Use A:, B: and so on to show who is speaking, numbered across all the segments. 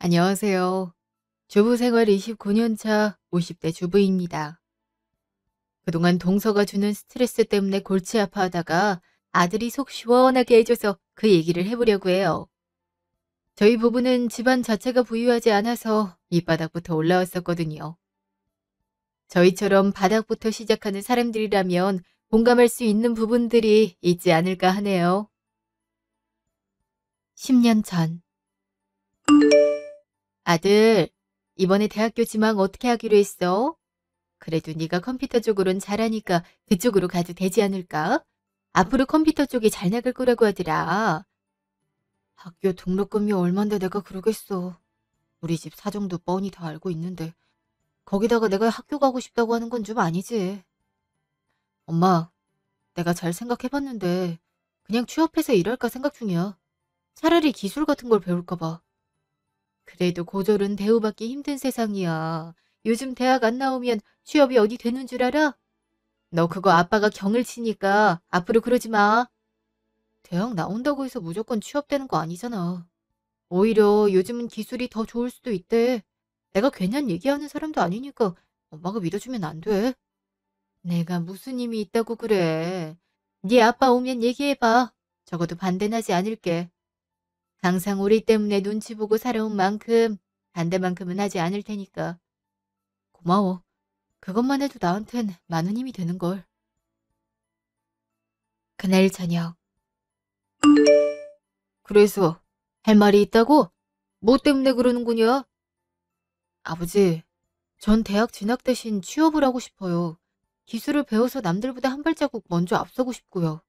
A: 안녕하세요. 주부 생활 29년 차 50대 주부입니다. 그동안 동서가 주는 스트레스 때문에 골치 아파하다가 아들이 속 시원하게 해줘서 그 얘기를 해보려고 해요. 저희 부부는 집안 자체가 부유하지 않아서 밑바닥부터 올라왔었거든요. 저희처럼 바닥부터 시작하는 사람들이라면 공감할 수 있는 부분들이 있지 않을까 하네요. 10년 전. 아들, 이번에 대학교 지망 어떻게 하기로 했어? 그래도 네가 컴퓨터 쪽으론 잘하니까 그쪽으로 가도 되지 않을까? 앞으로 컴퓨터 쪽이 잘 나갈 거라고 하더라. 학교 등록금이 얼만데 내가 그러겠어. 우리 집 사정도 뻔히 다 알고 있는데 거기다가 내가 학교 가고 싶다고 하는 건 좀 아니지. 엄마, 내가 잘 생각해봤는데 그냥 취업해서 일할까 생각 중이야. 차라리 기술 같은 걸 배울까 봐. 그래도 고졸은 대우받기 힘든 세상이야. 요즘 대학 안 나오면 취업이 어디 되는 줄 알아? 너 그거 아빠가 경을 치니까 앞으로 그러지 마. 대학 나온다고 해서 무조건 취업되는 거 아니잖아. 오히려 요즘은 기술이 더 좋을 수도 있대. 내가 괜한 얘기하는 사람도 아니니까 엄마가 믿어주면 안 돼. 내가 무슨 힘이 있다고 그래. 네 아빠 오면 얘기해봐. 적어도 반대는 하지 않을게. 항상 우리 때문에 눈치 보고 살아온 만큼 반대만큼은 하지 않을 테니까. 고마워. 그것만 해도 나한텐 많은 힘이 되는걸. 그날 저녁. 그래서 할 말이 있다고? 뭐 때문에 그러는구냐? 아버지, 전 대학 진학 대신 취업을 하고 싶어요. 기술을 배워서 남들보다 한 발자국 먼저 앞서고 싶고요.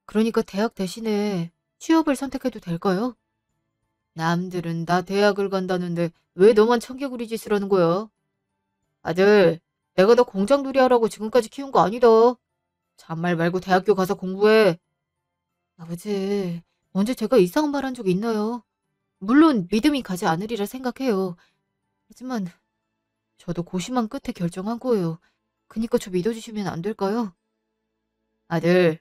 A: 그러니까 대학 대신에 취업을 선택해도 될까요? 남들은 나 대학을 간다는데 왜 너만 청개구리 짓을 하는 거야? 아들, 내가 너 공장놀이 하라고 지금까지 키운 거 아니다. 잔말 말고 대학교 가서 공부해. 아버지, 언제 제가 이상한 말 한 적 있나요? 물론 믿음이 가지 않으리라 생각해요. 하지만 저도 고심한 끝에 결정한 거예요. 그니까 저 믿어주시면 안 될까요? 아들,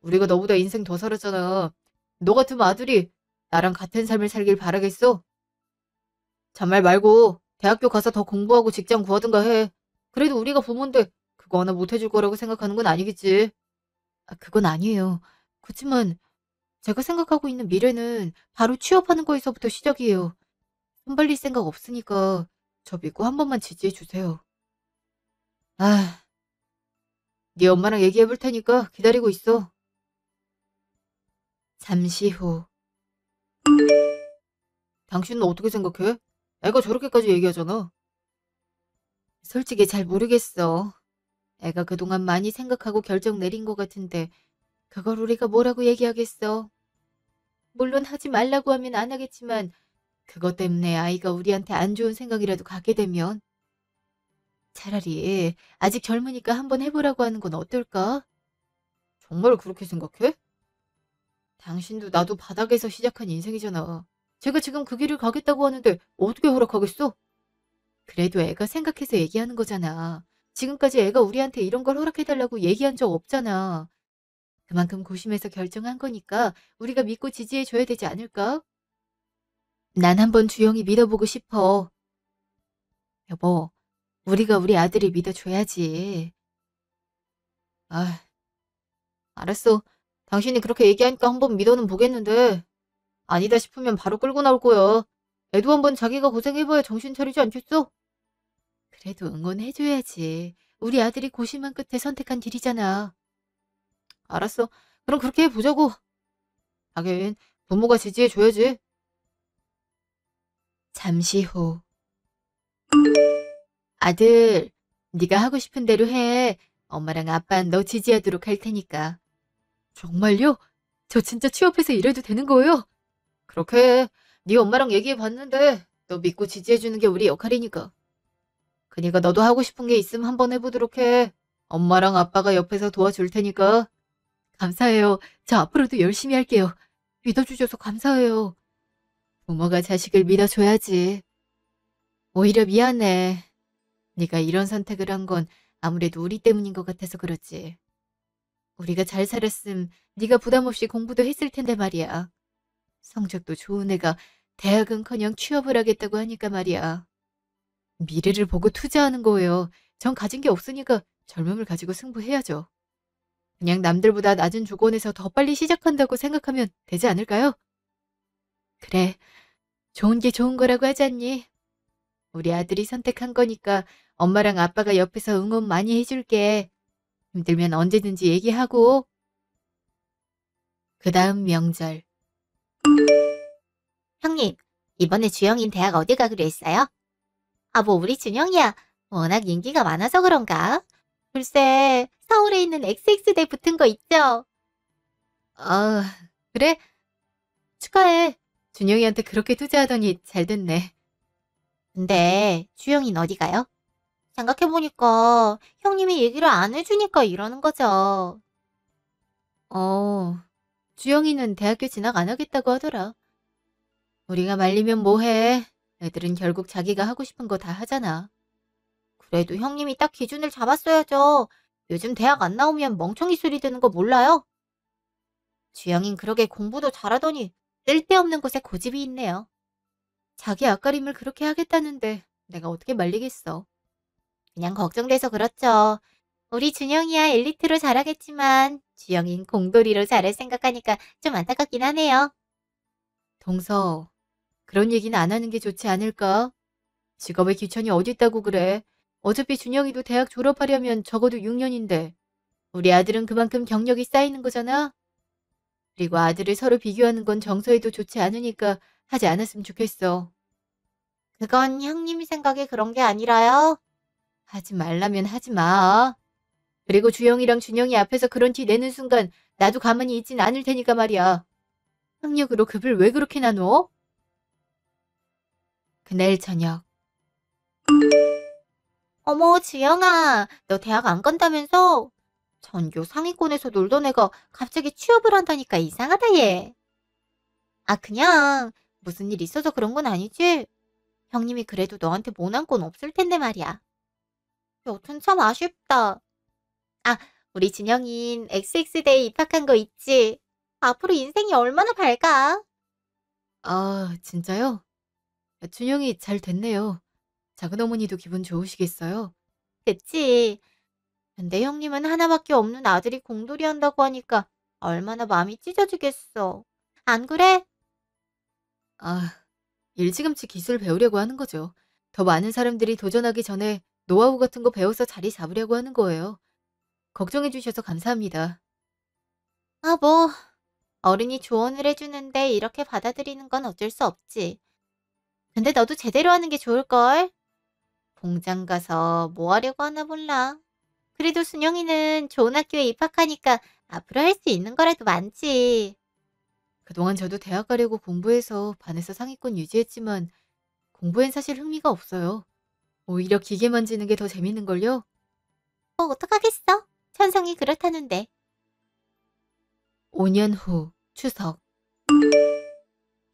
A: 우리가 너보다 인생 더 살았잖아. 너 같으면 아들이 나랑 같은 삶을 살길 바라겠어? 잔말 말고 대학교 가서 더 공부하고 직장 구하든가 해. 그래도 우리가 부모인데 그거 하나 못 해줄 거라고 생각하는 건 아니겠지. 아, 그건 아니에요. 그렇지만 제가 생각하고 있는 미래는 바로 취업하는 거에서부터 시작이에요. 손 벌릴 생각 없으니까 저 믿고 한 번만 지지해 주세요. 아, 네 엄마랑 얘기해 볼 테니까 기다리고 있어. 잠시 후. 당신은 어떻게 생각해? 애가 저렇게까지 얘기하잖아. 솔직히 잘 모르겠어. 애가 그동안 많이 생각하고 결정 내린 것 같은데 그걸 우리가 뭐라고 얘기하겠어. 물론 하지 말라고 하면 안 하겠지만 그것 때문에 아이가 우리한테 안 좋은 생각이라도 갖게 되면 차라리 아직 젊으니까 한번 해보라고 하는 건 어떨까? 정말 그렇게 생각해? 당신도 나도 바닥에서 시작한 인생이잖아. 제가 지금 그 길을 가겠다고 하는데 어떻게 허락하겠어? 그래도 애가 생각해서 얘기하는 거잖아. 지금까지 애가 우리한테 이런 걸 허락해달라고 얘기한 적 없잖아. 그만큼 고심해서 결정한 거니까 우리가 믿고 지지해줘야 되지 않을까? 난 한번 주영이 믿어보고 싶어. 여보, 우리가 우리 아들을 믿어줘야지. 아, 알았어. 당신이 그렇게 얘기하니까 한번 믿어는 보겠는데 아니다 싶으면 바로 끌고 나올 거야. 애도 한번 자기가 고생해봐야 정신 차리지 않겠어? 그래도 응원해줘야지. 우리 아들이 고심한 끝에 선택한 길이잖아. 알았어. 그럼 그렇게 해보자고. 하긴 부모가 지지해줘야지. 잠시 후. 아들, 네가 하고 싶은 대로 해. 엄마랑 아빠는 너 지지하도록 할 테니까. 정말요? 저 진짜 취업해서 일해도 되는 거예요? 그렇게 해. 네 엄마랑 얘기해봤는데 너 믿고 지지해주는 게 우리 역할이니까. 그니까 너도 하고 싶은 게 있으면 한번 해보도록 해. 엄마랑 아빠가 옆에서 도와줄 테니까. 감사해요. 저 앞으로도 열심히 할게요. 믿어주셔서 감사해요. 부모가 자식을 믿어줘야지. 오히려 미안해. 네가 이런 선택을 한 건 아무래도 우리 때문인 것 같아서 그렇지. 우리가 잘 살았음 네가 부담 없이 공부도 했을 텐데 말이야. 성적도 좋은 애가 대학은커녕 취업을 하겠다고 하니까 말이야. 미래를 보고 투자하는 거예요. 전 가진 게 없으니까 젊음을 가지고 승부해야죠. 그냥 남들보다 낮은 조건에서 더 빨리 시작한다고 생각하면 되지 않을까요? 그래, 좋은 게 좋은 거라고 하지 않니? 우리 아들이 선택한 거니까 엄마랑 아빠가 옆에서 응원 많이 해줄게. 힘들면 언제든지 얘기하고. 그 다음 명절.
B: 형님, 이번에 주영인 대학 어디 가기로 했어요? 아, 뭐 우리 준영이야. 워낙 인기가 많아서 그런가? 글쎄, 서울에 있는 XX대 붙은 거 있죠?
A: 아, 그래? 축하해. 준영이한테 그렇게 투자하더니 잘 됐네.
B: 근데 주영이는 어디 가요? 생각해보니까 형님이 얘기를 안 해주니까 이러는 거죠.
A: 주영이는 대학교 진학 안 하겠다고 하더라. 우리가 말리면 뭐해. 애들은 결국 자기가 하고 싶은 거 다 하잖아.
B: 그래도 형님이 딱 기준을 잡았어야죠. 요즘 대학 안 나오면 멍청이 소리 드는 거 몰라요? 주영인 그러게 공부도 잘하더니 쓸데없는 곳에 고집이 있네요.
A: 자기 앞가림을 그렇게 하겠다는데 내가 어떻게 말리겠어.
B: 그냥 걱정돼서 그렇죠. 우리 준영이야 엘리트로 잘하겠지만 주영인 공돌이로 잘할 생각하니까 좀 안타깝긴 하네요.
A: 동서, 그런 얘기는 안 하는 게 좋지 않을까? 직업의 귀천이 어디 있다고 그래. 어차피 준영이도 대학 졸업하려면 적어도 6년인데 우리 아들은 그만큼 경력이 쌓이는 거잖아. 그리고 아들을 서로 비교하는 건 정서에도 좋지 않으니까 하지 않았으면 좋겠어.
B: 그건 형님 생각에 그런 게 아니라요.
A: 하지 말라면 하지 마. 그리고 주영이랑 준영이 앞에서 그런 티 내는 순간 나도 가만히 있진 않을 테니까 말이야. 학력으로 급을 왜 그렇게 나눠? 그날 저녁.
B: 어머, 주영아, 너 대학 안 간다면서? 전교 상위권에서 놀던 애가 갑자기 취업을 한다니까 이상하다, 얘. 아, 그냥 무슨 일 있어서 그런 건 아니지? 형님이 그래도 너한테 모난 건 없을 텐데 말이야. 여튼 참 아쉽다. 아, 우리 진영인 XX대에 입학한 거 있지? 앞으로 인생이 얼마나 밝아?
A: 아, 진짜요? 준영이 잘 됐네요. 작은 어머니도 기분 좋으시겠어요?
B: 그치? 근데 형님은 하나밖에 없는 아들이 공돌이 한다고 하니까 얼마나 마음이 찢어지겠어. 안 그래?
A: 아, 일찌감치 기술 배우려고 하는 거죠. 더 많은 사람들이 도전하기 전에 노하우 같은 거 배워서 자리 잡으려고 하는 거예요. 걱정해 주셔서 감사합니다.
B: 아, 뭐, 어른이 조언을 해주는데 이렇게 받아들이는 건 어쩔 수 없지. 근데 너도 제대로 하는 게 좋을걸? 공장 가서 뭐 하려고 하나 몰라. 그래도 순영이는 좋은 학교에 입학하니까 앞으로 할 수 있는 거라도 많지.
A: 그동안 저도 대학 가려고 공부해서 반에서 상위권 유지했지만 공부엔 사실 흥미가 없어요. 오히려 기계 만지는 게 더 재밌는걸요?
B: 뭐 어떡하겠어? 천성이 그렇다는데.
A: 5년 후 추석.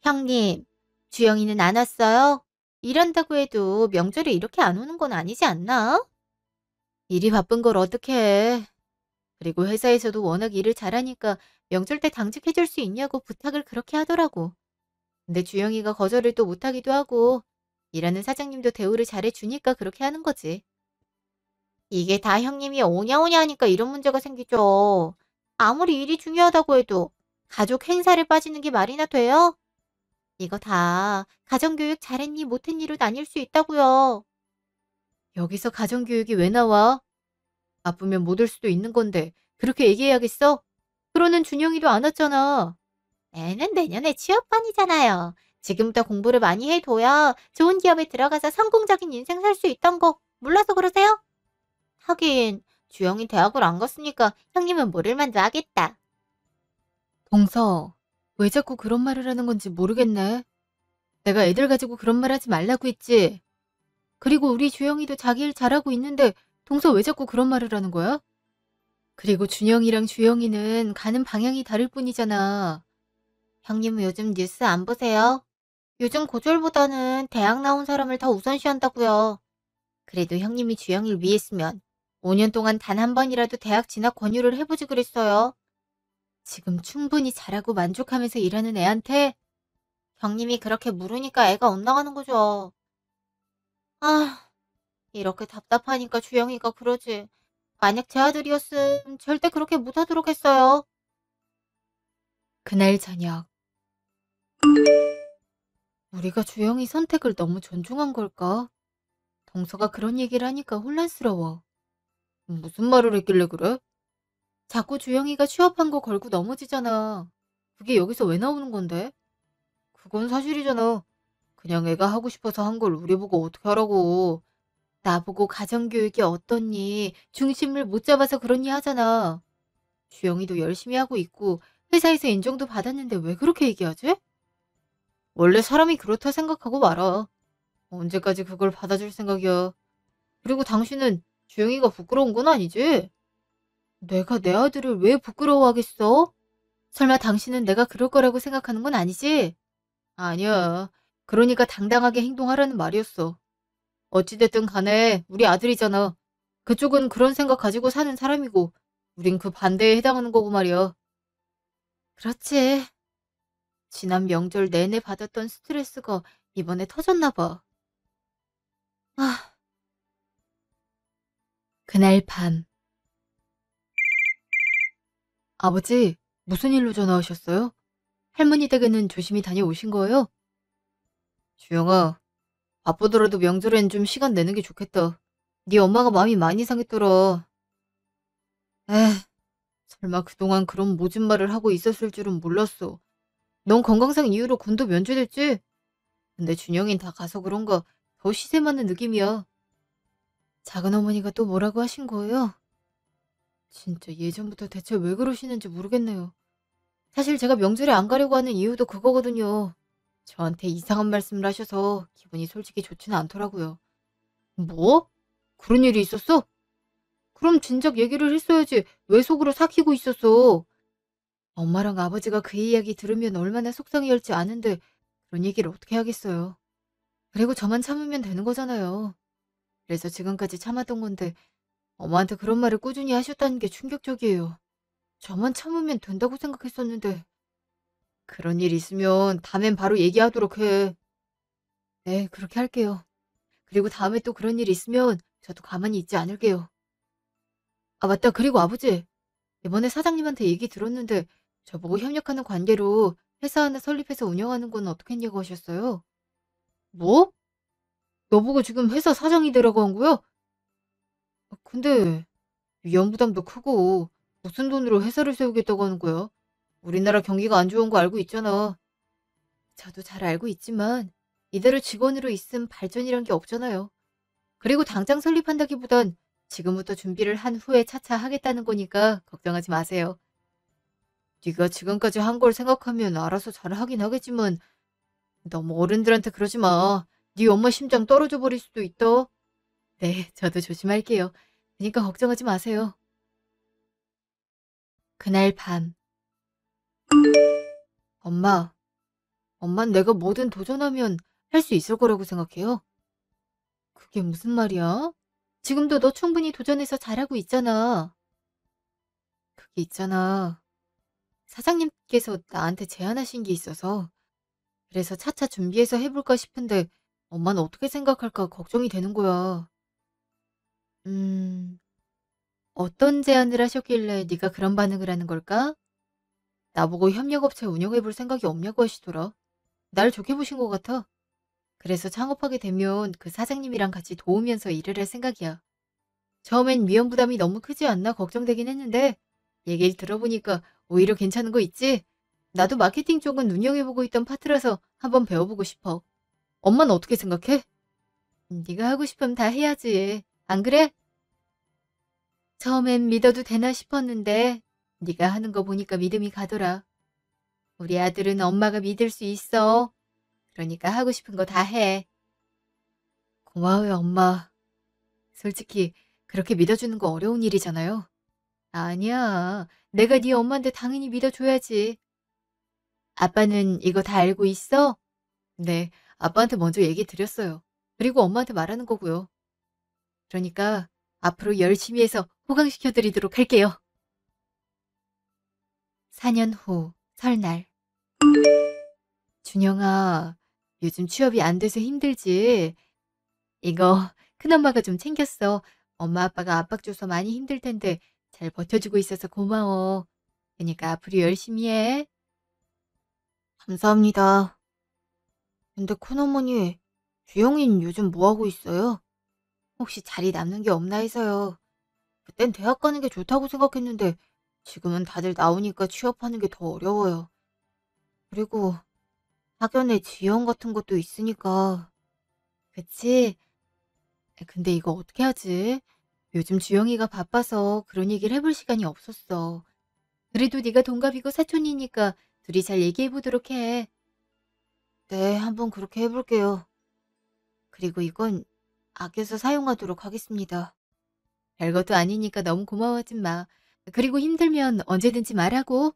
B: 형님, 주영이는 안 왔어요? 일한다고 해도 명절에 이렇게 안 오는 건 아니지 않나?
A: 일이 바쁜 걸 어떻게 해. 그리고 회사에서도 워낙 일을 잘하니까 명절 때 당직해 줄 수 있냐고 부탁을 그렇게 하더라고. 근데 주영이가 거절을 또 못하기도 하고 일하는 사장님도 대우를 잘해 주니까 그렇게 하는 거지.
B: 이게 다 형님이 오냐오냐 하니까 이런 문제가 생기죠. 아무리 일이 중요하다고 해도 가족 행사를 빠지는 게 말이나 돼요? 이거 다 가정교육 잘했니 못했니로 나뉠 수 있다고요.
A: 여기서 가정교육이 왜 나와? 바쁘면 못 올 수도 있는 건데 그렇게 얘기해야겠어? 그러는 준영이도 안 왔잖아.
B: 애는 내년에 취업반이잖아요. 지금부터 공부를 많이 해둬야 좋은 기업에 들어가서 성공적인 인생 살 수 있던 거 몰라서 그러세요? 하긴 주영이 대학을 안 갔으니까 형님은 모를 만도 하겠다.
A: 동서, 왜 자꾸 그런 말을 하는 건지 모르겠네. 내가 애들 가지고 그런 말 하지 말라고 했지. 그리고 우리 주영이도 자기 일 잘하고 있는데 동서 왜 자꾸 그런 말을 하는 거야? 그리고 준영이랑 주영이는 가는 방향이 다를 뿐이잖아.
B: 형님은 요즘 뉴스 안 보세요? 요즘 고졸보다는 대학 나온 사람을 더 우선시한다고요. 그래도 형님이 주영이를 위했으면 5년 동안 단 한 번이라도 대학 진학 권유를 해보지 그랬어요.
A: 지금 충분히 잘하고 만족하면서 일하는 애한테
B: 경님이 그렇게 물으니까 애가 엇나가는 거죠. 아, 이렇게 답답하니까 주영이가 그러지. 만약 제 아들이었음 절대 그렇게 못하도록 했어요.
A: 그날 저녁. 우리가 주영이 선택을 너무 존중한 걸까? 동서가 그런 얘기를 하니까 혼란스러워. 무슨 말을 했길래 그래? 자꾸 주영이가 취업한 거 걸고 넘어지잖아. 그게 여기서 왜 나오는 건데? 그건 사실이잖아. 그냥 애가 하고 싶어서 한 걸 우리 보고 어떻게 하라고. 나보고 가정교육이 어떻니? 중심을 못 잡아서 그렇니 하잖아. 주영이도 열심히 하고 있고 회사에서 인정도 받았는데 왜 그렇게 얘기하지? 원래 사람이 그렇다 생각하고 말아. 언제까지 그걸 받아줄 생각이야. 그리고 당신은 주영이가 부끄러운 건 아니지? 내가 내 아들을 왜 부끄러워하겠어? 설마 당신은 내가 그럴 거라고 생각하는 건 아니지? 아니야. 그러니까 당당하게 행동하라는 말이었어. 어찌됐든 간에 우리 아들이잖아. 그쪽은 그런 생각 가지고 사는 사람이고 우린 그 반대에 해당하는 거고 말이야. 그렇지. 지난 명절 내내 받았던 스트레스가 이번에 터졌나 봐. 아, 그날 밤. 아버지, 무슨 일로 전화하셨어요? 할머니 댁에는 조심히 다녀오신 거예요? 주영아, 바쁘더라도 명절엔 좀 시간 내는 게 좋겠다. 네 엄마가 마음이 많이 상했더라. 에휴, 설마 그동안 그런 모진 말을 하고 있었을 줄은 몰랐어. 넌 건강상 이유로 군도 면제됐지? 근데 준영인 다 가서 그런가 더 시세 맞는 느낌이야. 작은 어머니가 또 뭐라고 하신 거예요? 진짜 예전부터 대체 왜 그러시는지 모르겠네요. 사실 제가 명절에 안 가려고 하는 이유도 그거거든요. 저한테 이상한 말씀을 하셔서 기분이 솔직히 좋지는 않더라고요. 뭐? 그런 일이 있었어? 그럼 진작 얘기를 했어야지. 왜 속으로 삭히고 있었어? 엄마랑 아버지가 그 이야기 들으면 얼마나 속상해할지 아는데 그런 얘기를 어떻게 하겠어요. 그리고 저만 참으면 되는 거잖아요. 그래서 지금까지 참았던 건데 엄마한테 그런 말을 꾸준히 하셨다는 게 충격적이에요. 저만 참으면 된다고 생각했었는데 그런 일 있으면 다음엔 바로 얘기하도록 해. 네, 그렇게 할게요. 그리고 다음에 또 그런 일 있으면 저도 가만히 있지 않을게요. 아, 맞다. 그리고 아버지, 이번에 사장님한테 얘기 들었는데 저보고 협력하는 관계로 회사 하나 설립해서 운영하는 건 어떻겠냐고 하셨어요. 뭐? 너보고 지금 회사 사장이 되라고 한 거야? 근데 위험 부담도 크고 무슨 돈으로 회사를 세우겠다고 하는 거야? 우리나라 경기가 안 좋은 거 알고 있잖아. 저도 잘 알고 있지만 이대로 직원으로 있음 발전이란 게 없잖아요. 그리고 당장 설립한다기보단 지금부터 준비를 한 후에 차차 하겠다는 거니까 걱정하지 마세요. 네가 지금까지 한 걸 생각하면 알아서 잘 하긴 하겠지만 너무 어른들한테 그러지 마. 네 엄마 심장 떨어져 버릴 수도 있다. 네, 저도 조심할게요. 그러니까 걱정하지 마세요. 그날 밤. 엄마, 엄만 내가 뭐든 도전하면 할 수 있을 거라고 생각해요. 그게 무슨 말이야? 지금도 너 충분히 도전해서 잘하고 있잖아. 그게 있잖아. 사장님께서 나한테 제안하신 게 있어서 그래서 차차 준비해서 해볼까 싶은데 엄마는 어떻게 생각할까 걱정이 되는 거야. 음, 어떤 제안을 하셨길래 네가 그런 반응을 하는 걸까? 나보고 협력업체 운영해볼 생각이 없냐고 하시더라. 날 좋게 보신 것 같아. 그래서 창업하게 되면 그 사장님이랑 같이 도우면서 일을 할 생각이야. 처음엔 위험 부담이 너무 크지 않나 걱정되긴 했는데 얘기를 들어보니까 오히려 괜찮은 거 있지? 나도 마케팅 쪽은 눈여겨보고 있던 파트라서 한번 배워보고 싶어. 엄마는 어떻게 생각해? 네가 하고 싶으면 다 해야지. 안 그래? 처음엔 믿어도 되나 싶었는데 네가 하는 거 보니까 믿음이 가더라. 우리 아들은 엄마가 믿을 수 있어. 그러니까 하고 싶은 거 다 해. 고마워요, 엄마. 솔직히 그렇게 믿어주는 거 어려운 일이잖아요. 아니야. 내가 네 엄마인데 당연히 믿어줘야지. 아빠는 이거 다 알고 있어? 네, 아빠한테 먼저 얘기 드렸어요. 그리고 엄마한테 말하는 거고요. 그러니까 앞으로 열심히 해서 호강시켜 드리도록 할게요. 4년 후 설날. 준영아, 요즘 취업이 안 돼서 힘들지? 이거 큰엄마가 좀 챙겼어. 엄마 아빠가 압박 줘서 많이 힘들 텐데 잘 버텨주고 있어서 고마워. 그러니까 앞으로 열심히 해.
B: 감사합니다. 근데 큰어머니, 주영이는 요즘 뭐 하고 있어요? 혹시 자리 남는 게 없나 해서요. 그땐 대학 가는 게 좋다고 생각했는데 지금은 다들 나오니까 취업하는 게 더 어려워요. 그리고 학연에 지원 같은 것도 있으니까.
A: 그치? 근데 이거 어떻게 하지? 요즘 주영이가 바빠서 그런 얘기를 해볼 시간이 없었어. 그래도 네가 동갑이고 사촌이니까 둘이 잘 얘기해 보도록 해.
B: 네, 한번 그렇게 해볼게요. 그리고 이건 아껴서 사용하도록 하겠습니다.
A: 별것도 아니니까 너무 고마워하지 마. 그리고 힘들면 언제든지 말하고.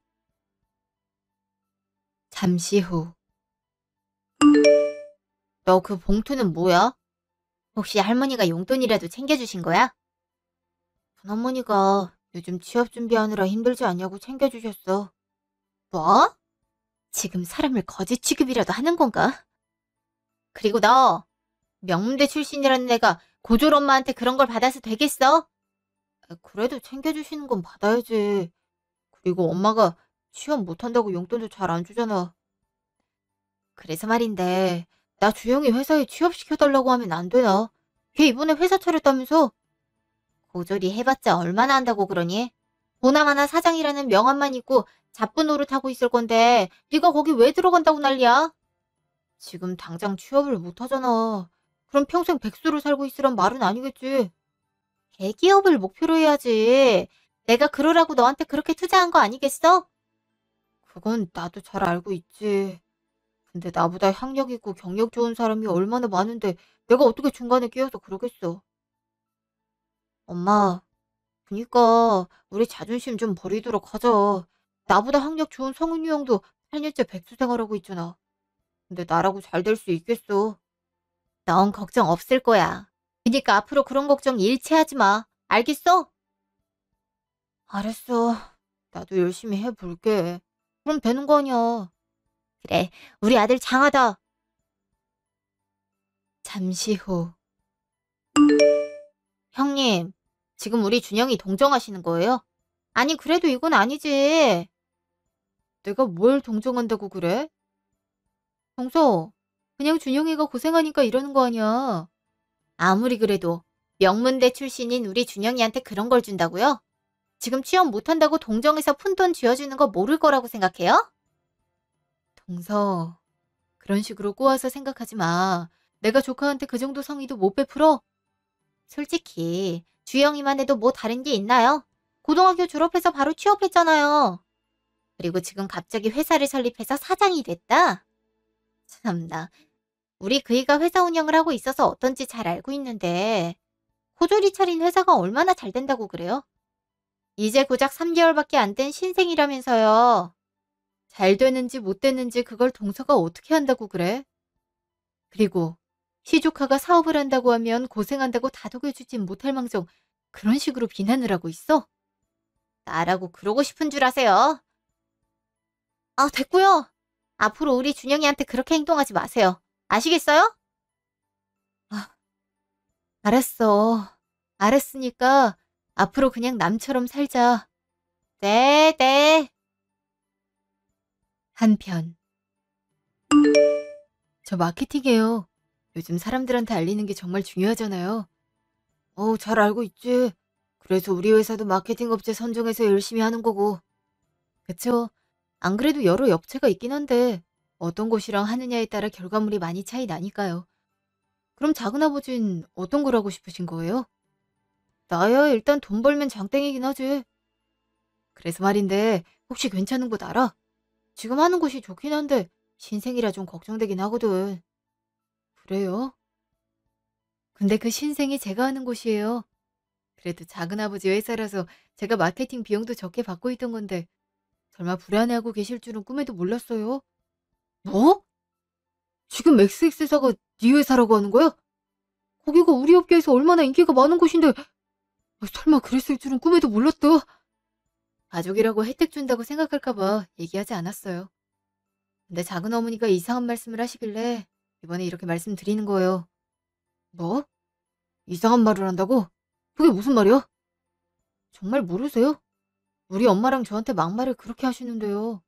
A: 잠시 후.
B: 너 그 봉투는 뭐야? 혹시 할머니가 용돈이라도 챙겨주신 거야? 큰어머니가 요즘 취업 준비하느라 힘들지 않냐고 챙겨주셨어. 뭐? 지금 사람을 거지 취급이라도 하는 건가? 그리고 너 명문대 출신이라는 애가 고졸 엄마한테 그런 걸 받아서 되겠어? 그래도 챙겨주시는 건 받아야지. 그리고 엄마가 취업 못한다고 용돈도 잘 안 주잖아. 그래서 말인데 나 주영이 회사에 취업시켜달라고 하면 안 되나? 걔 이번에 회사 차렸다면서? 고졸이 해봤자 얼마나 한다고 그러니? 보나마나 사장이라는 명함만 있고 잡부 노릇하고 있을 건데 네가 거기 왜 들어간다고 난리야? 지금 당장 취업을 못하잖아. 그럼 평생 백수로 살고 있으란 말은 아니겠지. 대기업을 목표로 해야지. 내가 그러라고 너한테 그렇게 투자한 거 아니겠어? 그건 나도 잘 알고 있지. 근데 나보다 학력 있고 경력 좋은 사람이 얼마나 많은데 내가 어떻게 중간에 끼어서 그러겠어. 엄마, 그니까 우리 자존심 좀 버리도록 하자. 나보다 학력 좋은 성은이 형도 8년째 백수 생활하고 있잖아. 근데 나라고 잘 될 수 있겠어. 넌 걱정 없을 거야. 그니까 앞으로 그런 걱정 일체 하지 마. 알겠어? 알았어. 나도 열심히 해볼게. 그럼 되는 거 아니야. 그래, 우리 아들 장하다.
A: 잠시 후.
B: 형님, 지금 우리 준영이 동정하시는 거예요? 아니, 그래도 이건 아니지.
A: 내가 뭘 동정한다고 그래? 정서, 그냥 준영이가 고생하니까 이러는 거 아니야.
B: 아무리 그래도 명문대 출신인 우리 준영이한테 그런 걸 준다고요? 지금 취업 못한다고 동정해서 푼돈 쥐어주는 거 모를 거라고 생각해요?
A: 동서, 그런 식으로 꼬아서 생각하지 마. 내가 조카한테 그 정도 성의도 못 베풀어?
B: 솔직히 주영이만 해도 뭐 다른 게 있나요? 고등학교 졸업해서 바로 취업했잖아요. 그리고 지금 갑자기 회사를 설립해서 사장이 됐다? 참나, 우리 그이가 회사 운영을 하고 있어서 어떤지 잘 알고 있는데 고졸이 차린 회사가 얼마나 잘 된다고 그래요? 이제 고작 3개월밖에 안 된 신생이라면서요.
A: 잘 되는지 못 되는지 그걸 동서가 어떻게 한다고 그래? 그리고 시조카가 사업을 한다고 하면 고생한다고 다독여주진 못할 망정 그런 식으로 비난을 하고 있어?
B: 나라고 그러고 싶은 줄 아세요? 아, 됐고요. 앞으로 우리 준영이한테 그렇게 행동하지 마세요. 아시겠어요?
A: 아, 알았어. 알았으니까 앞으로 그냥 남처럼 살자.
B: 네, 네.
A: 한편. 저 마케팅이에요. 요즘 사람들한테 알리는 게 정말 중요하잖아요. 잘 알고 있지. 그래서 우리 회사도 마케팅 업체 선정해서 열심히 하는 거고. 그쵸? 안 그래도 여러 업체가 있긴 한데 어떤 곳이랑 하느냐에 따라 결과물이 많이 차이 나니까요. 그럼 작은아버진 어떤 걸 하고 싶으신 거예요? 나야 일단 돈 벌면 장땡이긴 하지. 그래서 말인데 혹시 괜찮은 곳 알아? 지금 하는 곳이 좋긴 한데 신생이라 좀 걱정되긴 하거든. 그래요? 근데 그 신생이 제가 하는 곳이에요. 그래도 작은아버지 회사라서 제가 마케팅 비용도 적게 받고 있던 건데 설마 불안해하고 계실 줄은 꿈에도 몰랐어요. 뭐? 지금 XX사가 네 회사라고 하는 거야? 거기가 우리 업계에서 얼마나 인기가 많은 곳인데 설마 그랬을 줄은 꿈에도 몰랐다. 가족이라고 혜택 준다고 생각할까 봐 얘기하지 않았어요. 근데 작은 어머니가 이상한 말씀을 하시길래 이번에 이렇게 말씀드리는 거예요. 뭐? 이상한 말을 한다고? 그게 무슨 말이야? 정말 모르세요? 우리 엄마랑 저한테 막말을 그렇게 하시는데요.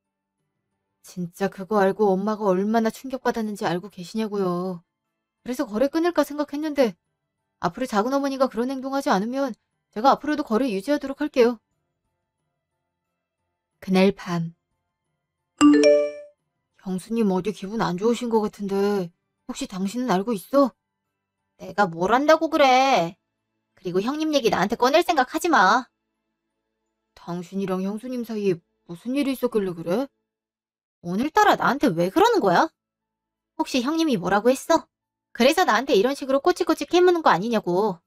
A: 진짜 그거 알고 엄마가 얼마나 충격받았는지 알고 계시냐고요. 그래서 거래 끊을까 생각했는데 앞으로 작은 어머니가 그런 행동하지 않으면 제가 앞으로도 거래 유지하도록 할게요. 그날 밤 형수님 어디 기분 안 좋으신 것 같은데 혹시 당신은 알고 있어?
B: 내가 뭘 안다고 그래. 그리고 형님 얘기 나한테 꺼낼 생각 하지 마.
A: 당신이랑 형수님 사이에 무슨 일이 있었길래 그래?
B: 오늘따라 나한테 왜 그러는 거야? 혹시 형님이 뭐라고 했어? 그래서 나한테 이런 식으로 꼬치꼬치 캐무는 거 아니냐고.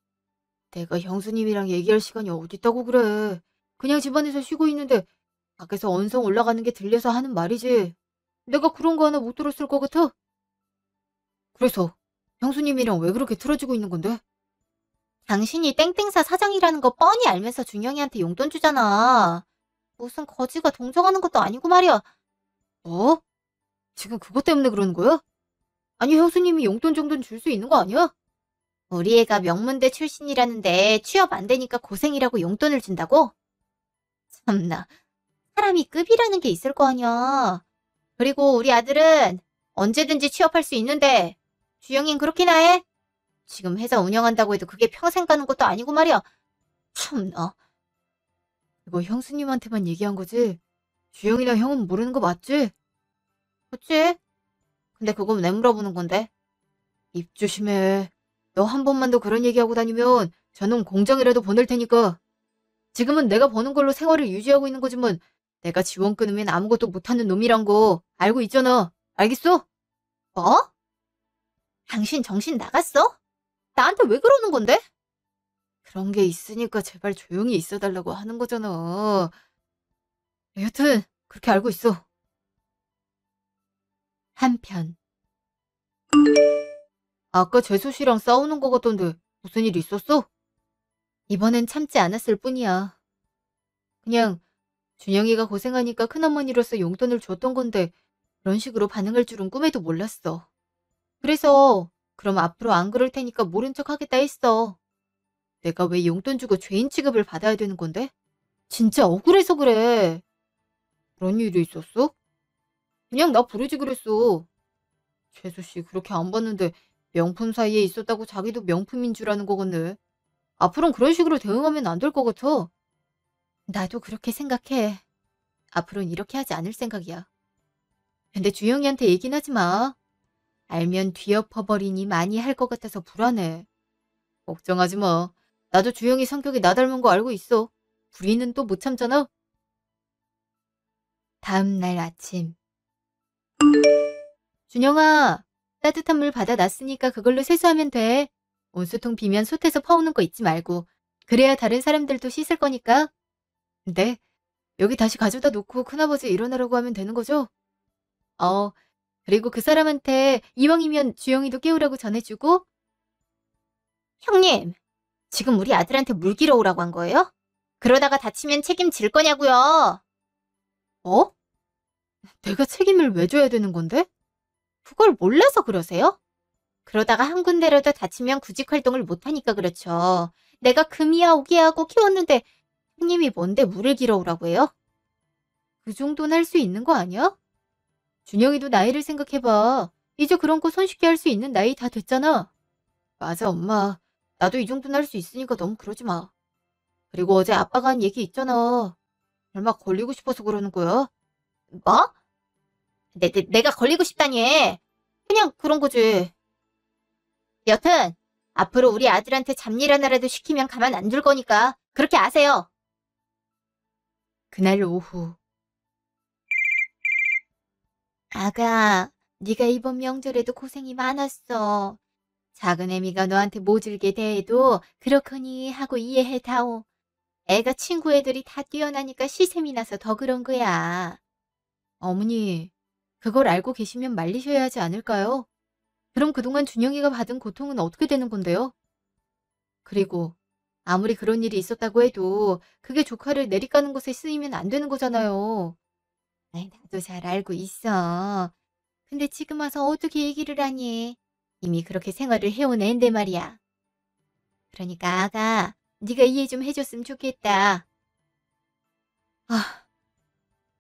A: 내가 형수님이랑 얘기할 시간이 어딨다고 그래. 그냥 집안에서 쉬고 있는데 밖에서 언성 올라가는 게 들려서 하는 말이지. 내가 그런 거 하나 못 들었을 것 같아? 그래서 형수님이랑 왜 그렇게 틀어지고 있는 건데?
B: 당신이 땡땡사 사장이라는 거 뻔히 알면서 준영이한테 용돈 주잖아. 무슨 거지가 동정하는 것도 아니고 말이야.
A: 뭐? 지금 그것 때문에 그러는 거야? 아니 형수님이 용돈 정도는 줄 수 있는 거 아니야?
B: 우리 애가 명문대 출신이라는데 취업 안 되니까 고생이라고 용돈을 준다고? 참나, 사람이 급이라는 게 있을 거 아니야. 그리고 우리 아들은 언제든지 취업할 수 있는데 주영이는 그렇게나 해? 지금 회사 운영한다고 해도 그게 평생 가는 것도 아니고 말이야. 참나.
A: 이거 형수님한테만 얘기한 거지? 주영이랑 형은 모르는 거 맞지?
B: 그치? 근데 그건 왜 물어보는 건데?
A: 입 조심해. 너 한 번만 더 그런 얘기하고 다니면 저놈 공장이라도 보낼 테니까. 지금은 내가 버는 걸로 생활을 유지하고 있는 거지만 내가 지원 끊으면 아무것도 못하는 놈이란 거 알고 있잖아. 알겠어?
B: 뭐? 당신 정신 나갔어? 나한테 왜 그러는 건데?
A: 그런 게 있으니까 제발 조용히 있어달라고 하는 거잖아. 여튼 그렇게 알고 있어. 한편 아까 재수 씨랑 싸우는 거 같던데 무슨 일 있었어? 이번엔 참지 않았을 뿐이야. 그냥 준영이가 고생하니까 큰어머니로서 용돈을 줬던 건데 그런 식으로 반응할 줄은 꿈에도 몰랐어. 그래서 그럼 앞으로 안 그럴 테니까 모른 척 하겠다 했어. 내가 왜 용돈 주고 죄인 취급을 받아야 되는 건데? 진짜 억울해서 그래. 그런 일이 있었어? 그냥 나 부르지 그랬어. 재수 씨 그렇게 안 봤는데 명품 사이에 있었다고 자기도 명품인 줄 아는 거겠네. 앞으로는 그런 식으로 대응하면 안 될 것 같아. 나도 그렇게 생각해. 앞으로는 이렇게 하지 않을 생각이야. 근데 주영이한테 얘긴 하지 마. 알면 뒤엎어버리니 많이 할 것 같아서 불안해. 걱정하지 마. 나도 주영이 성격이 나 닮은 거 알고 있어. 불의는 또 못 참잖아. 다음 날 아침. 준영아, 따뜻한 물 받아놨으니까 그걸로 세수하면 돼. 온수통 비면 솥에서 퍼오는 거 잊지 말고. 그래야 다른 사람들도 씻을 거니까. 네, 여기 다시 가져다 놓고 큰아버지 일어나라고 하면 되는 거죠? 그리고 그 사람한테 이왕이면 주영이도 깨우라고 전해주고.
B: 형님, 지금 우리 아들한테 물 길어 오라고 한 거예요? 그러다가 다치면 책임질 거냐고요?
A: 어? 내가 책임을 왜 져야 되는 건데?
B: 그걸 몰라서 그러세요? 그러다가 한 군데라도 다치면 구직 활동을 못하니까 그렇죠. 내가 금이야 오기야 하고 키웠는데 형님이 뭔데 물을 길어 오라고 해요?
A: 그 정도는 할 수 있는 거 아니야? 준영이도 나이를 생각해봐. 이제 그런 거 손쉽게 할 수 있는 나이 다 됐잖아. 맞아, 엄마. 나도 이 정도는 할 수 있으니까 너무 그러지 마. 그리고 어제 아빠가 한 얘기 있잖아. 얼마 걸리고 싶어서 그러는 거야?
B: 뭐? 내가 걸리고 싶다니. 그냥 그런 거지. 여튼 앞으로 우리 아들한테 잡일 하나라도 시키면 가만 안 둘 거니까 그렇게 아세요.
A: 그날 오후.
B: 아가, 네가 이번 명절에도 고생이 많았어. 작은 애미가 너한테 모질게 대해도 그렇거니 하고 이해해다오. 애가 친구 애들이 다 뛰어나니까 시샘이 나서 더 그런 거야.
A: 어머니, 그걸 알고 계시면 말리셔야 하지 않을까요? 그럼 그동안 준영이가 받은 고통은 어떻게 되는 건데요? 그리고 아무리 그런 일이 있었다고 해도 그게 조카를 내리까는 곳에 쓰이면 안 되는 거잖아요.
B: 아이, 나도 잘 알고 있어. 근데 지금 와서 어떻게 얘기를 하니? 이미 그렇게 생활을 해온 앤데 말이야. 그러니까 아가, 네가 이해 좀 해줬으면 좋겠다.
A: 아,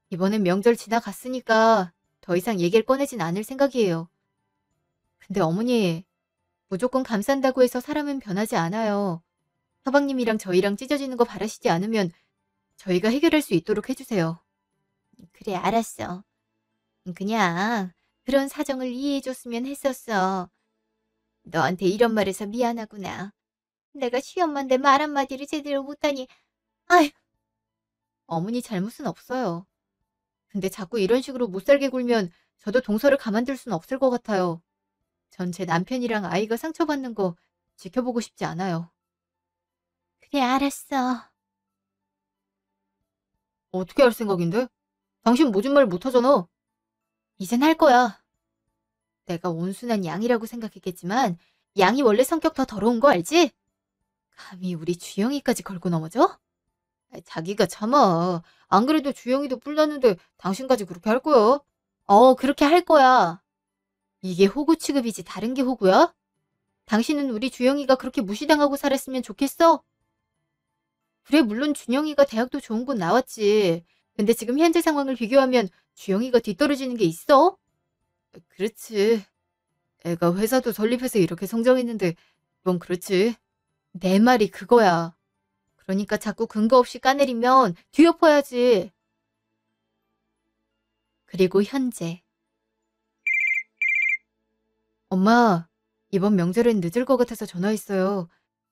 A: 이번엔 명절 지나갔으니까 더 이상 얘기를 꺼내진 않을 생각이에요. 근데 어머니, 무조건 감싼다고 해서 사람은 변하지 않아요. 서방님이랑 저희랑 찢어지는 거 바라시지 않으면 저희가 해결할 수 있도록 해주세요.
B: 그래, 알았어. 그냥 그런 사정을 이해해줬으면 했었어. 너한테 이런 말해서 미안하구나. 내가 시엄마인데 말 한마디를 제대로 못하니, 아휴,
A: 어머니 잘못은 없어요. 근데 자꾸 이런 식으로 못살게 굴면 저도 동서를 가만둘 순 없을 것 같아요. 전 제 남편이랑 아이가 상처받는 거 지켜보고 싶지 않아요.
B: 그래, 알았어.
A: 어떻게 할 생각인데? 당신 모진 말 못하잖아.
B: 이젠 할 거야.
A: 내가 온순한 양이라고 생각했겠지만 양이 원래 성격 더 더러운 거 알지? 감히 우리 주영이까지 걸고 넘어져? 자기가 참아. 안 그래도 주영이도 뿔났는데 당신까지 그렇게 할 거야?
B: 그렇게 할 거야.
A: 이게 호구 취급이지 다른 게 호구야? 당신은 우리 주영이가 그렇게 무시당하고 살았으면 좋겠어? 그래, 물론 준영이가 대학도 좋은 곳 나왔지. 근데 지금 현재 상황을 비교하면 주영이가 뒤떨어지는 게 있어? 그렇지. 애가 회사도 설립해서 이렇게 성장했는데 그건 그렇지. 내 말이 그거야. 그러니까 자꾸 근거 없이 까내리면 뒤엎어야지. 그리고 현재. 엄마, 이번 명절엔 늦을 것 같아서 전화했어요.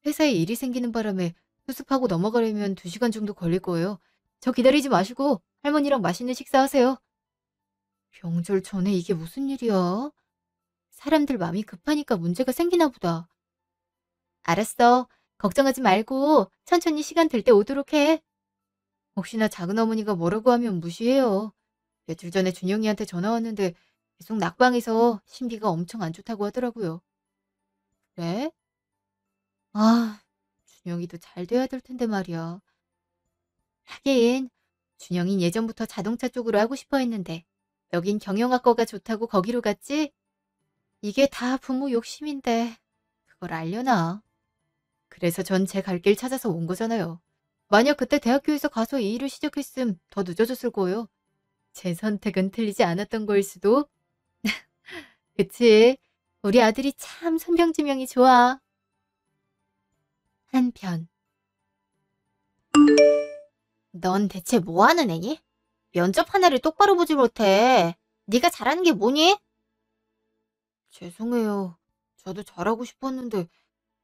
A: 회사에 일이 생기는 바람에 수습하고 넘어가려면 2시간 정도 걸릴 거예요. 저 기다리지 마시고 할머니랑 맛있는 식사하세요. 명절 전에 이게 무슨 일이야? 사람들 마음이 급하니까 문제가 생기나 보다. 알았어. 걱정하지 말고 천천히 시간 될 때 오도록 해. 혹시나 작은 어머니가 뭐라고 하면 무시해요. 며칠 전에 준영이한테 전화 왔는데 계속 낙방해서 신비가 엄청 안 좋다고 하더라고요. 그래? 아, 준영이도 잘 돼야 될 텐데 말이야. 하긴 준영이 예전부터 자동차 쪽으로 하고 싶어 했는데 여긴 경영학과가 좋다고 거기로 갔지? 이게 다 부모 욕심인데 그걸 알려나? 그래서 전 제 갈 길 찾아서 온 거잖아요. 만약 그때 대학교에서 가서 이 일을 시작했음 더 늦어졌을 거예요. 제 선택은 틀리지 않았던 거일 수도. 그치? 우리 아들이 참 선병지명이 좋아. 한편
B: 넌 대체 뭐 하는 애니? 면접 하나를 똑바로 보지 못해. 네가 잘하는 게 뭐니?
A: 죄송해요. 저도 잘하고 싶었는데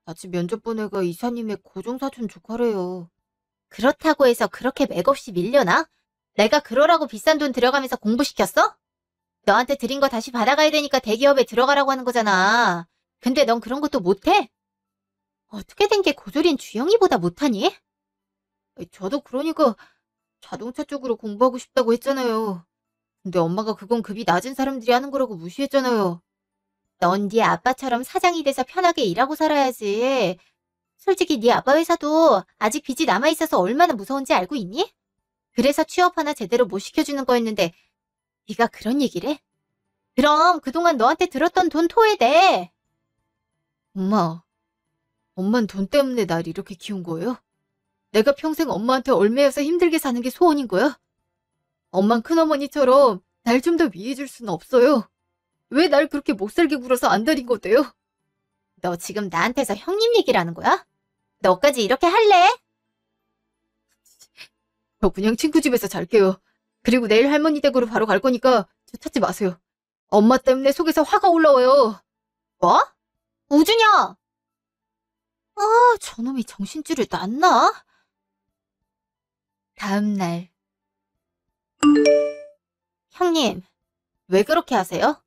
A: 마치 면접 본 애가 이사님의 고종사촌 조카래요.
B: 그렇다고 해서 그렇게 맥없이 밀려나? 내가 그러라고 비싼 돈 들여가면서 공부시켰어? 너한테 드린 거 다시 받아가야 되니까 대기업에 들어가라고 하는 거잖아. 근데 넌 그런 것도 못해? 어떻게 된 게 고졸인 주영이보다 못하니?
A: 저도 그러니까 자동차 쪽으로 공부하고 싶다고 했잖아요. 근데 엄마가 그건 급이 낮은 사람들이 하는 거라고 무시했잖아요.
B: 넌 네 아빠처럼 사장이 돼서 편하게 일하고 살아야지. 솔직히 네 아빠 회사도 아직 빚이 남아있어서 얼마나 무서운지 알고 있니? 그래서 취업 하나 제대로 못 시켜주는 거였는데 네가 그런 얘기를 해? 그럼 그동안 너한테 들었던 돈 토해내.
A: 엄마, 엄만 돈 때문에 날 이렇게 키운 거예요? 내가 평생 엄마한테 얽매여서 힘들게 사는 게 소원인 거야? 엄만 큰어머니처럼 날 좀 더 위해줄 수는 없어요. 왜 날 그렇게 못살게 굴어서 안달인 거대요?
B: 너 지금 나한테서 형님 얘기를 하는 거야? 너까지 이렇게 할래?
A: 저 그냥 친구 집에서 잘게요. 그리고 내일 할머니 댁으로 바로 갈 거니까 저 찾지 마세요. 엄마 때문에 속에서 화가 올라와요.
B: 뭐? 우준혁!
A: 저놈이 정신줄을 놨나? 다음 날.
B: 형님, 왜 그렇게 하세요?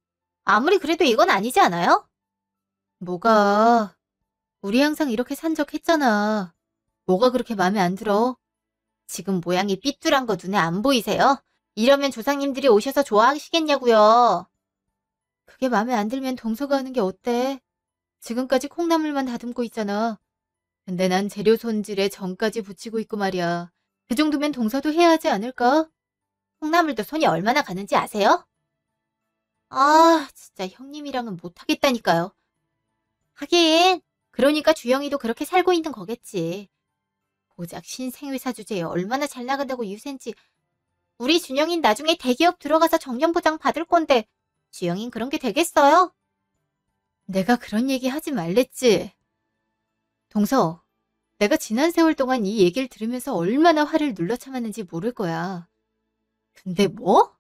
B: 아무리 그래도 이건 아니지 않아요?
A: 뭐가? 우리 항상 이렇게 산 적 했잖아. 뭐가 그렇게 마음에 안 들어?
B: 지금 모양이 삐뚤한 거 눈에 안 보이세요? 이러면 조상님들이 오셔서 좋아하시겠냐고요.
A: 그게 마음에 안 들면 동서가 하는 게 어때? 지금까지 콩나물만 다듬고 있잖아. 근데 난 재료 손질에 정까지 붙이고 있고 말이야. 그 정도면 동서도 해야 하지 않을까?
B: 콩나물도 손이 얼마나 가는지 아세요? 아, 진짜 형님이랑은 못하겠다니까요. 하긴, 그러니까 주영이도 그렇게 살고 있는 거겠지. 고작 신생회사 주제에 얼마나 잘 나간다고 유세인지. 우리 준영인 나중에 대기업 들어가서 정년보장 받을 건데 주영인 그런 게 되겠어요?
A: 내가 그런 얘기 하지 말랬지. 동서, 내가 지난 세월 동안 이 얘기를 들으면서 얼마나 화를 눌러 참았는지 모를 거야. 근데 뭐?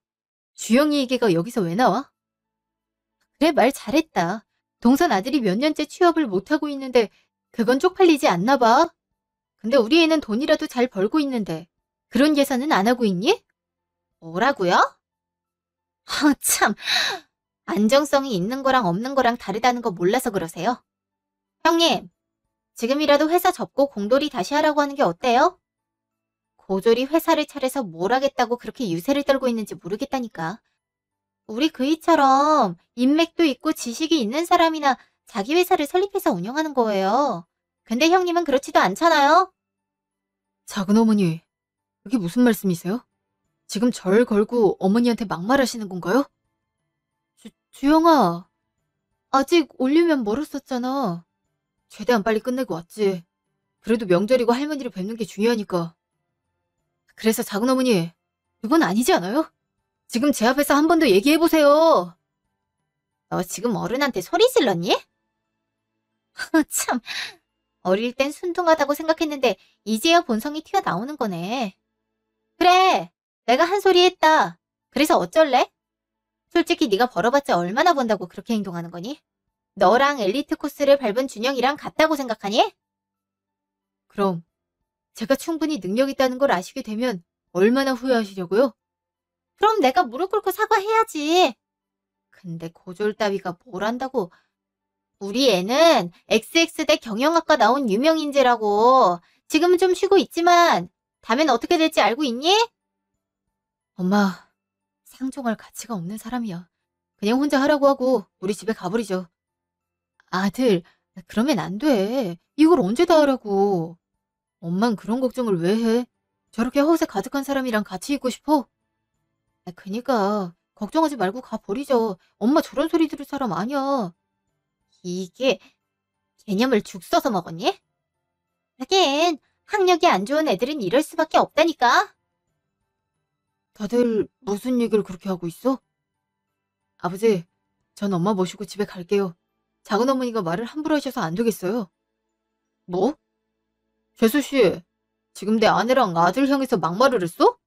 A: 주영이 얘기가 여기서 왜 나와? 그래, 말 잘했다. 동선 아들이 몇 년째 취업을 못하고 있는데 그건 쪽팔리지 않나 봐. 근데 우리 애는 돈이라도 잘 벌고 있는데 그런 계산은 안 하고 있니?
B: 뭐라고요? 아, 참. 안정성이 있는 거랑 없는 거랑 다르다는 거 몰라서 그러세요? 형님, 지금이라도 회사 접고 공돌이 다시 하라고 하는 게 어때요? 고졸이 회사를 차려서 뭘 하겠다고 그렇게 유세를 떨고 있는지 모르겠다니까. 우리 그이처럼 인맥도 있고 지식이 있는 사람이나 자기 회사를 설립해서 운영하는 거예요. 근데 형님은 그렇지도 않잖아요?
A: 작은 어머니, 그게 무슨 말씀이세요? 지금 절 걸고 어머니한테 막말하시는 건가요? 주영아, 아직 올리면 멀었었잖아. 최대한 빨리 끝내고 왔지. 그래도 명절이고 할머니를 뵙는 게 중요하니까. 그래서 작은 어머니, 그건 아니지 않아요? 지금 제 앞에서 한 번 더 얘기해보세요.
B: 너 지금 어른한테 소리 질렀니? 참, 어릴 땐 순둥하다고 생각했는데 이제야 본성이 튀어나오는 거네. 그래, 내가 한 소리 했다. 그래서 어쩔래? 솔직히 네가 벌어봤자 얼마나 번다고 그렇게 행동하는 거니? 너랑 엘리트 코스를 밟은 준영이랑 같다고 생각하니?
A: 그럼 제가 충분히 능력 있다는 걸 아시게 되면 얼마나 후회하시려고요?
B: 그럼 내가 무릎 꿇고 사과해야지. 근데 고졸 따위가 뭘 안다고. 우리 애는 XX대 경영학과 나온 유명 인재라고. 지금은 좀 쉬고 있지만 다음엔 어떻게 될지 알고 있니?
A: 엄마, 상종할 가치가 없는 사람이야. 그냥 혼자 하라고 하고 우리 집에 가버리죠. 아들, 그러면 안 돼. 이걸 언제 다 하라고. 엄만 그런 걱정을 왜 해? 저렇게 허세 가득한 사람이랑 같이 있고 싶어? 그니까 걱정하지 말고 가버리죠. 엄마 저런 소리 들을 사람 아니야.
B: 이게 개념을 죽 써서 먹었니? 하긴 학력이 안 좋은 애들은 이럴 수밖에 없다니까.
A: 다들 무슨 얘기를 그렇게 하고 있어? 아버지, 전 엄마 모시고 집에 갈게요. 작은 어머니가 말을 함부로 하셔서 안 되겠어요. 뭐? 재수씨, 지금 내 아내랑 아들 향해서 막말을 했어?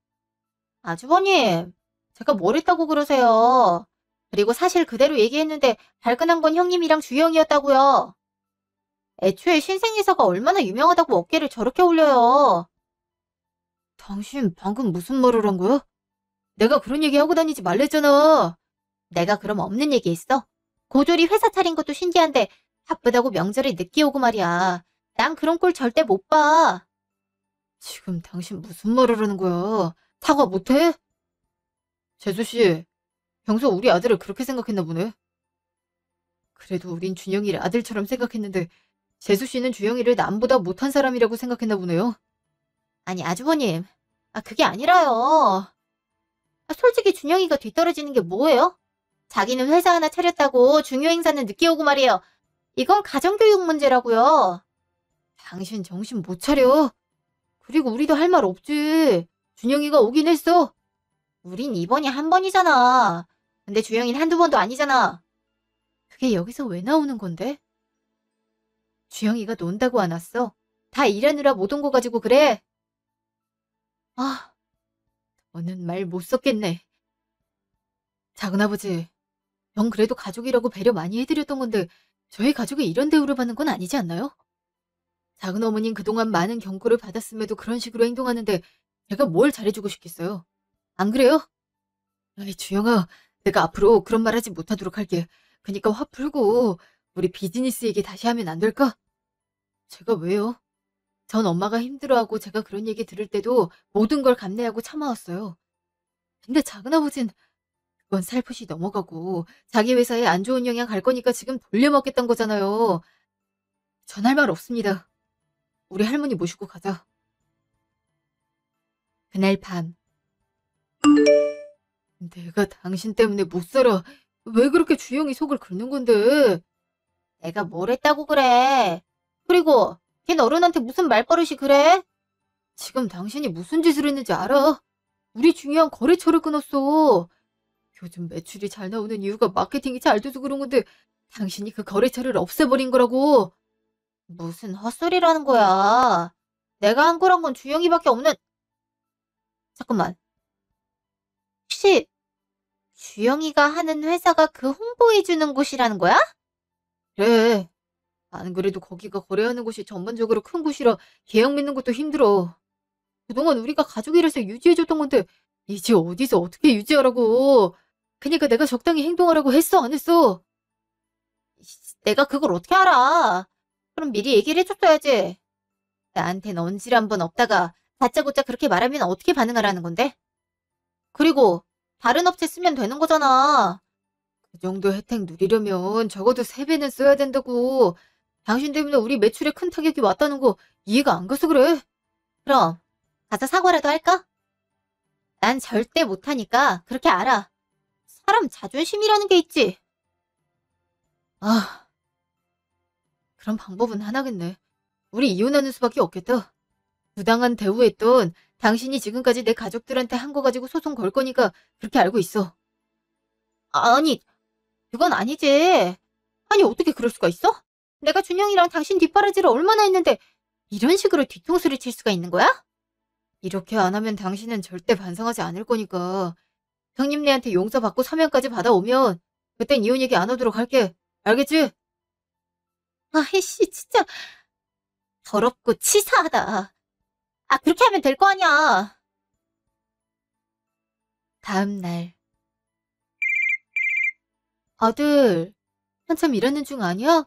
B: 아주버님, 제가 뭘 했다고 그러세요? 그리고 사실 그대로 얘기했는데 발끈한 건 형님이랑 주영이었다고요. 애초에 신생리사가 얼마나 유명하다고 어깨를 저렇게 올려요.
A: 당신 방금 무슨 말을 한 거야? 내가 그런 얘기 하고 다니지 말랬잖아.
B: 내가 그럼 없는 얘기 했어? 고졸이 회사 차린 것도 신기한데 바쁘다고 명절에 늦게 오고 말이야. 난 그런 꼴 절대 못 봐.
A: 지금 당신 무슨 말을 하는 거야? 사과 못해? 재수씨, 평소 우리 아들을 그렇게 생각했나 보네. 그래도 우린 준영이를 아들처럼 생각했는데 재수씨는 주영이를 남보다 못한 사람이라고 생각했나 보네요.
B: 아니 아주버님, 그게 아니라요. 솔직히 준영이가 뒤떨어지는 게 뭐예요? 자기는 회사 하나 차렸다고 중요 행사는 늦게 오고 말이에요. 이건 가정교육 문제라고요.
A: 당신 정신 못 차려. 그리고 우리도 할 말 없지. 준영이가 오긴 했어.
B: 우린 이번이 한 번이잖아. 근데 주영이는 한두 번도 아니잖아.
A: 그게 여기서 왜 나오는 건데? 주영이가 논다고 안 왔어. 다 일하느라 못 온 거 가지고 그래. 아, 너는 말 못 섞겠네. 작은아버지, 전 그래도 가족이라고 배려 많이 해드렸던 건데 저희 가족이 이런 대우를 받는 건 아니지 않나요? 작은어머님 그동안 많은 경고를 받았음에도 그런 식으로 행동하는데 제가 뭘 잘해주고 싶겠어요? 안 그래요? 아이, 주영아, 내가 앞으로 그런 말 하지 못하도록 할게. 그니까 화 풀고 우리 비즈니스 얘기 다시 하면 안 될까? 제가 왜요? 전 엄마가 힘들어하고 제가 그런 얘기 들을 때도 모든 걸 감내하고 참아왔어요. 근데 작은아버진 그건 살포시 넘어가고 자기 회사에 안 좋은 영향 갈 거니까 지금 돌려먹겠다는 거잖아요. 전 할 말 없습니다. 우리 할머니 모시고 가자. 그날 밤 내가 당신 때문에 못 살아. 왜 그렇게 주영이 속을 긁는 건데?
B: 내가 뭘 했다고 그래? 그리고 걘 어른한테 무슨 말버릇이 그래?
A: 지금 당신이 무슨 짓을 했는지 알아? 우리 중요한 거래처를 끊었어. 요즘 매출이 잘 나오는 이유가 마케팅이 잘 돼서 그런 건데 당신이 그 거래처를 없애버린 거라고.
B: 무슨 헛소리라는 거야. 내가 한 거란 건 주영이밖에 없는... 잠깐만. 혹시 주영이가 하는 회사가 그 홍보해주는 곳이라는 거야?
A: 그래. 안 그래도 거기가 거래하는 곳이 전반적으로 큰 곳이라 계약 맺는 것도 힘들어. 그동안 우리가 가족이라서 유지해줬던 건데 이제 어디서 어떻게 유지하라고. 그니까 내가 적당히 행동하라고 했어 안 했어?
B: 내가 그걸 어떻게 알아? 그럼 미리 얘기를 해줬어야지. 나한텐 언질 한 번 없다가 다짜고짜 그렇게 말하면 어떻게 반응하라는 건데? 그리고 다른 업체 쓰면 되는 거잖아.
A: 그 정도 혜택 누리려면 적어도 3배는 써야 된다고. 당신 때문에 우리 매출에 큰 타격이 왔다는 거 이해가 안 가서 그래.
B: 그럼 가서 사과라도 할까? 난 절대 못하니까 그렇게 알아. 사람 자존심이라는 게 있지.
A: 아, 그런 방법은 하나겠네. 우리 이혼하는 수밖에 없겠다. 부당한 대우했던 당신이 지금까지 내 가족들한테 한 거 가지고 소송 걸 거니까 그렇게 알고 있어.
B: 아니, 그건 아니지. 아니, 어떻게 그럴 수가 있어? 내가 준영이랑 당신 뒷바라지를 얼마나 했는데 이런 식으로 뒤통수를 칠 수가 있는 거야?
A: 이렇게 안 하면 당신은 절대 반성하지 않을 거니까. 형님네한테 용서받고 사면까지 받아오면 그땐 이혼 얘기 안 하도록 할게. 알겠지?
B: 아이씨, 진짜 더럽고 치사하다. 아, 그렇게 하면 될 거 아니야.
A: 다음 날. 아들, 한참 일하는 중 아니야?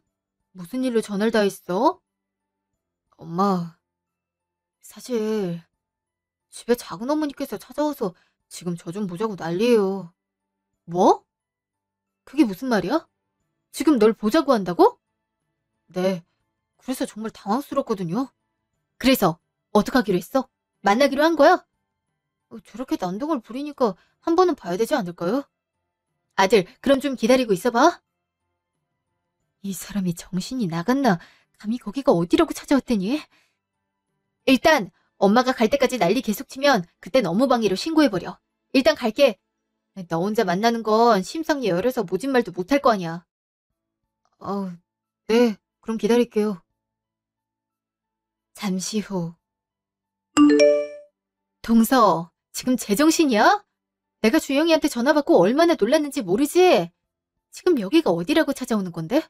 A: 무슨 일로 전화를 다 했어? 엄마, 사실 집에 작은 어머니께서 찾아와서 지금 저 좀 보자고 난리예요. 뭐? 그게 무슨 말이야? 지금 널 보자고 한다고? 네, 그래서 정말 당황스럽거든요. 그래서 어떡하기로 했어? 만나기로 한 거야? 저렇게 난동을 부리니까 한 번은 봐야 되지 않을까요? 아들, 그럼 좀 기다리고 있어봐. 이 사람이 정신이 나갔나? 감히 거기가 어디라고 찾아왔더니? 일단 엄마가 갈 때까지 난리 계속 치면 그땐 업무방해로 신고해버려. 일단 갈게. 너 혼자 만나는 건 심성이 여려서 모진 말도 못할 거 아니야. 네, 그럼 기다릴게요. 잠시 후. 동서, 지금 제정신이야? 내가 주영이한테 전화 받고 얼마나 놀랐는지 모르지? 지금 여기가 어디라고 찾아오는 건데?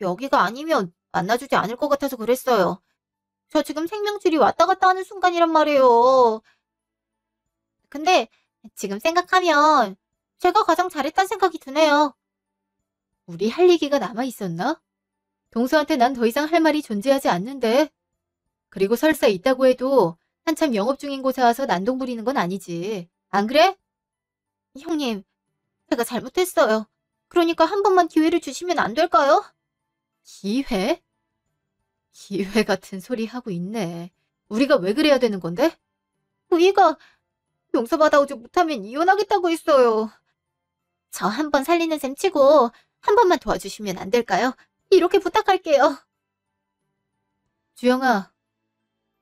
B: 여기가 아니면 만나주지 않을 것 같아서 그랬어요. 저 지금 생명줄이 왔다 갔다 하는 순간이란 말이에요. 근데 지금 생각하면 제가 가장 잘했다는 생각이 드네요.
A: 우리 할 얘기가 남아있었나? 동서한테 난 더 이상 할 말이 존재하지 않는데. 그리고 설사 있다고 해도 한참 영업 중인 곳에 와서 난동 부리는 건 아니지. 안 그래?
B: 형님, 제가 잘못했어요. 그러니까 한 번만 기회를 주시면 안 될까요?
A: 기회? 기회 같은 소리 하고 있네. 우리가 왜 그래야 되는 건데?
B: 부이가 용서받아오지 못하면 이혼하겠다고 했어요. 저 한 번 살리는 셈 치고 한 번만 도와주시면 안 될까요? 이렇게 부탁할게요.
A: 주영아,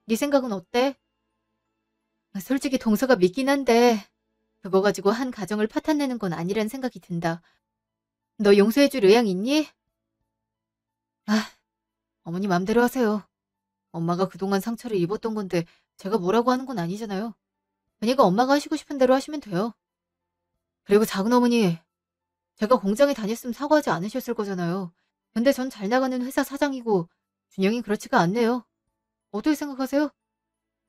A: 네 생각은 어때? 솔직히 동서가 믿긴 한데 그거 가지고 한 가정을 파탄내는 건 아니란 생각이 든다. 너 용서해줄 의향 있니? 아, 어머니 맘대로 하세요. 엄마가 그동안 상처를 입었던 건데 제가 뭐라고 하는 건 아니잖아요. 그러니까 엄마가 하시고 싶은 대로 하시면 돼요. 그리고 작은 어머니, 제가 공장에 다녔으면 사과하지 않으셨을 거잖아요. 근데 전 잘 나가는 회사 사장이고 준영이 그렇지가 않네요. 어떻게 생각하세요?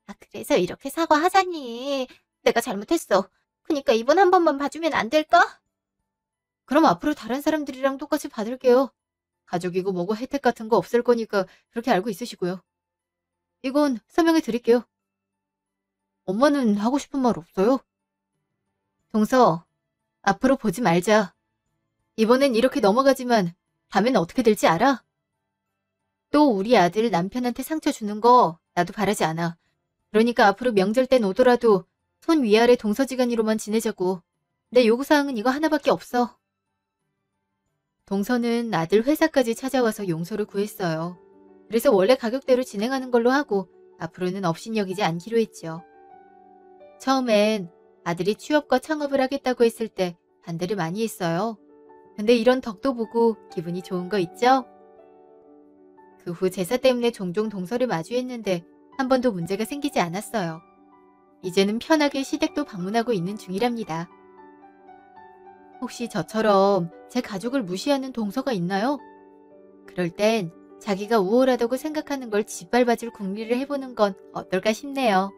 B: 아, 그래서 이렇게 사과하자니. 내가 잘못했어. 그니까 이번 한 번만 봐주면 안 될까?
A: 그럼 앞으로 다른 사람들이랑 똑같이 받을게요. 가족이고 뭐고 혜택 같은 거 없을 거니까 그렇게 알고 있으시고요. 이건 설명해 드릴게요. 엄마는 하고 싶은 말 없어요? 동서, 앞으로 보지 말자. 이번엔 이렇게 넘어가지만 다음엔 어떻게 될지 알아? 또 우리 아들 남편한테 상처 주는 거 나도 바라지 않아. 그러니까 앞으로 명절 땐 오더라도 손 위아래 동서지간이로만 지내자고. 내 요구사항은 이거 하나밖에 없어. 동서는 아들 회사까지 찾아와서 용서를 구했어요. 그래서 원래 가격대로 진행하는 걸로 하고 앞으로는 업신여기지 않기로 했죠. 처음엔 아들이 취업과 창업을 하겠다고 했을 때 반대를 많이 했어요. 근데 이런 덕도 보고 기분이 좋은 거 있죠? 그 후 제사 때문에 종종 동서를 마주했는데 한 번도 문제가 생기지 않았어요. 이제는 편하게 시댁도 방문하고 있는 중이랍니다. 혹시 저처럼 제 가족을 무시하는 동서가 있나요? 그럴 땐 자기가 우월하다고 생각하는 걸 짓밟아줄 궁리를 해보는 건 어떨까 싶네요.